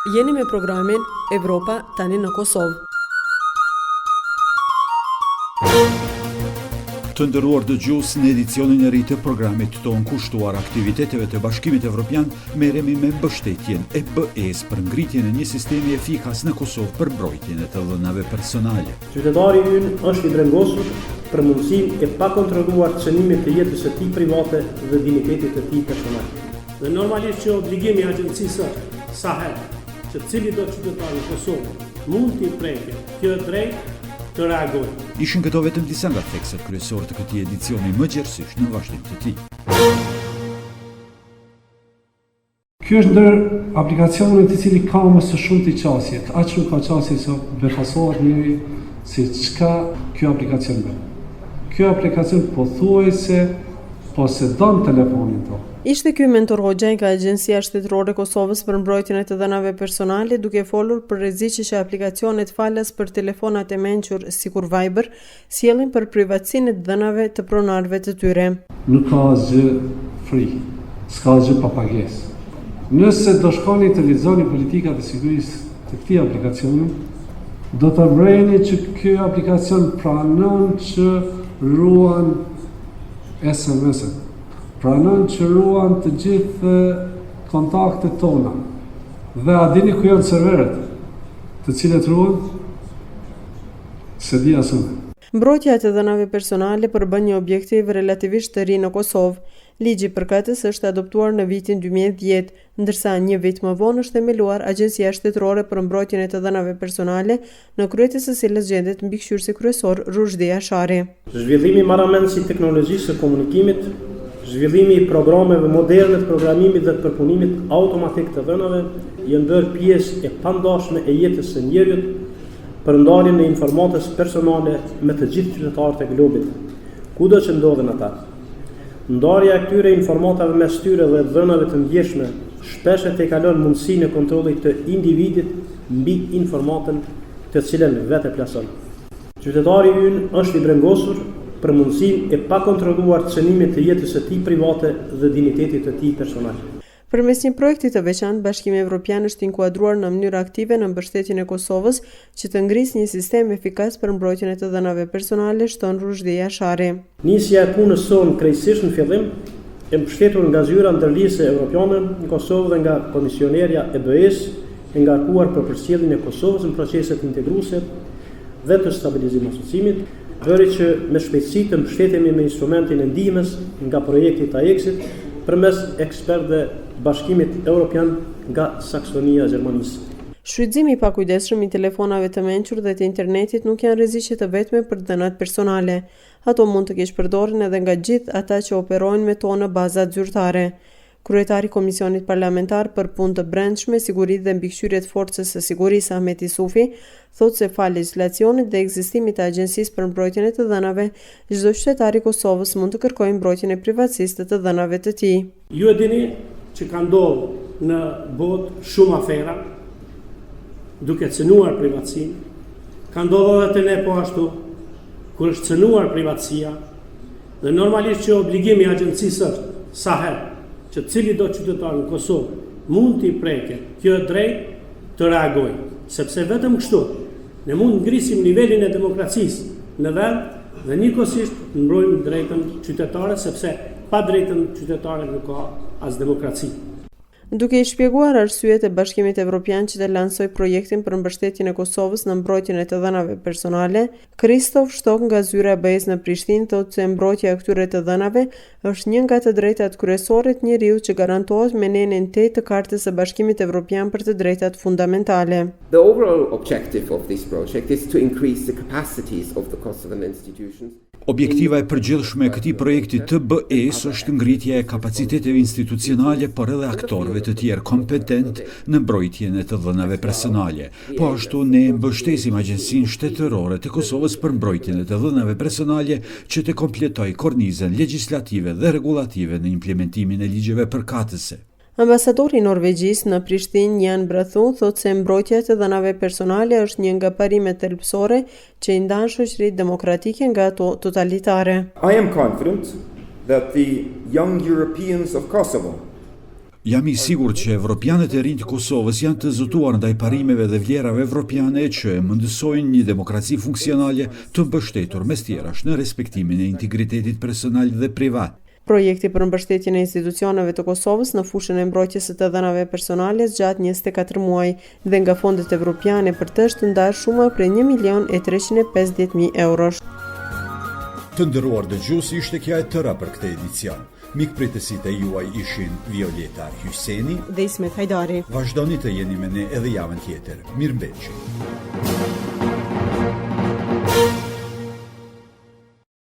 Jeni me programin Evropa tani në Kosovë. Të nderuar dëgjues, në edicionin e ri të programit tonë kushtuar aktiviteteve të Bashkimit Evropian, merremi me mbështetjen e BE-s për ngritjen e një sistemi efikas në Kosovë për mbrojtjen e të dhënave personale. Qytetari ynë është i brengosur për mundësinë e pakontrolluar të cënimit të jetës së tij private dhe dinjitetit të tij personal. Dhe normalisht që obligimi i agjencisë sa herë që cili do qytetar në Kosovë mund t'i prekë kjo drejt të reagojë. Ishin këto vetëm disa nga thekset kryesorë të këtij edicioni, më gjerësisht në vazhdim të tij. Ky është ndër aplikacionet i cili ka më së shumti qasje, aq shumë ka qasje se befasohet njëri se çka ky aplikacion bën. Ky aplikacion pothuajse posedon telefonin tonë. Ishte ky mentor hoxha nga Agjencia Shtetërore e Kosovës për mbrojtjen e të dhënave personale, duke folur për rreziqe që aplikacionet falas për telefonat e mençur sikur Viber sjellin për privatësinë e dhënave të pronarëve të tyre. Nuk ka asgjë free, s'ka asgjë pa pagesë. Nëse do shkoni të lexoni politikat e sigurisë të këtij aplikacioni, do të vreni që ky aplikacion pranon që ruan SMS-et. Pranon që ruan të gjithë kontaktet tona. Dhe a dini ku janë serveret të cilët ruan? Se di asnjë. Mbrojtja e të dhënave personale përbën një objektiv relativisht të ri në Kosovë. Ligji përkatës është adoptuar në vitin 2010, ndërsa një vit më vonë është themeluar Agjencia Shtetërore për mbrojtjen e të dhënave personale, në krye të së cilës gjendet mbikëqyrësi kryesor Rushdi Ashari. Zhvillimi marrëmendës i teknologjisë së komunikimit, zhvillimi i programeve moderne të programimit dhe të përpunimit automatik të dhënave janë ndër pjesë e pandashme e jetës së njerëzit për ndarjen e informatës personale me të gjithë qytetarët e globit, kudo që ndodhen ata. Ndarja e këtyre informatave mes tyre dhe dhënave të ndjeshme shpesh e kalon mundësinë e kontrollit të individit mbi informatën të cilën vetë plason. Qytetari ynë është i brengosur për mundësinë e pakontrolluar të cënimit të jetës së tij private dhe dinjitetit të tij personal. Përmes një projekti të veçantë, Bashkimi Evropian është inkuadruar në mënyrë aktive në mbështetjen e Kosovës që të ngrisë një sistem efikas për mbrojtjen e të dhënave personale, shton Rushdi Ashari. Nisja e punës sonë krejtësisht në fillim e mbështetur nga zyra ndërlidhëse evropiane në Kosovë dhe nga komisionerja e BE-s, e ngarkuar për përcjelljen e Kosovës në proceset integruese dhe të stabilizimit asociimit, bëri që me shpejtësi të mbështetemi me instrumentin e ndihmës nga projekti TAEX-it përmes ekspertëve Bashkimit Evropian nga Saksonia e Gjermanisë. Shfrytëzimi i pakujdesshëm i telefonave të mençur dhe të internetit nuk janë rreziqe të vetme për dhënat personale. Ato mund të keq përdoren edhe nga gjithë ata që operojnë me to në baza zyrtare. Kryetari i Komisionit Parlamentar për Punë të Brendshme, Siguri dhe Mbikëqyrje të Forcës së Sigurisë Ahmet Isufi thotë se fal legjislacionit dhe ekzistimit të Agjencisë për mbrojtjen e të dhënave, çdo qytetar i Kosovës mund të kërkojë mbrojtjen e privatësisë të dhënave të tij. Ju e dini që ka ndodhur në botë shumë afera duke cënuar privatësinë, ka ndodhur edhe te ne po ashtu, kur është cënuar privatësia, dhe normalisht që obligimi i agjencisë është sa herë që cili do qytetar në Kosovë mund t'i preke kjo drejt të reagojë, sepse vetëm kështu ne mund ngrisim nivelin e demokracisë në vend dhe njëkohësisht mbrojmë drejtën qytetare, sepse pa drejtën qytetare nuk ka as demokraci. Duke i shpjeguar arsyet e Bashkimit Evropian që të lansoj projektin për mbështetjen e Kosovës në mbrojtjen e të dhënave personale, Kristof Shtok nga zyra e BE-s në Prishtinë thotë se mbrojtja e këtyre të dhënave është një nga të drejtat kryesore të njeriut që garantohet me nenin 8 të Kartës së Bashkimit Evropian për të drejtat fundamentale. The overall objective of this project is to increase the capacities of the Kosovan institutions. Objektiva e përgjithshme e këtij projekti të BE-s është ngritja e kapaciteteve institucionale por edhe aktorëve të tjerë kompetent në mbrojtjen e të dhënave personale. Po ashtu ne mbështesim Agjencinë Shtetërore të Kosovës për mbrojtjen e të dhënave personale që të kompletojë kornizën legjislative dhe regulative në implementimin e ligjeve përkatëse. Ambasadori i Norvegjisë në Prishtinë, Jan Brathun, thotë se mbrojtja e të dhënave personale është një nga parimet thelbësore që i ndan shoqëritë demokratike nga ato totalitare. I am confident that the young Europeans of Kosovo Jam I sigurt që evropianët e rinj të Kosovës janë të zëtuar ndaj parimeve dhe vlerave evropiane që mëndësojnë një demokraci funksionale të mbështetur mes tjerash në respektimin e integritetit personal dhe privat. Projekti për mbështetjen e institucioneve të Kosovës në fushën e mbrojtjes së të dhënave personale zgjat 24 muaj dhe nga fondet evropiane për të është ndarë shuma prej 1.350.000 eurosh. Të nderuar dëgjues, ishte kja e tëra për këtë edicion. Mikpritësit e juaj ishin Violeta Hyseni dhe Ismet Hajdari. Vazhdoni të jeni me ne edhe javën tjetër. Mirëmbëngje.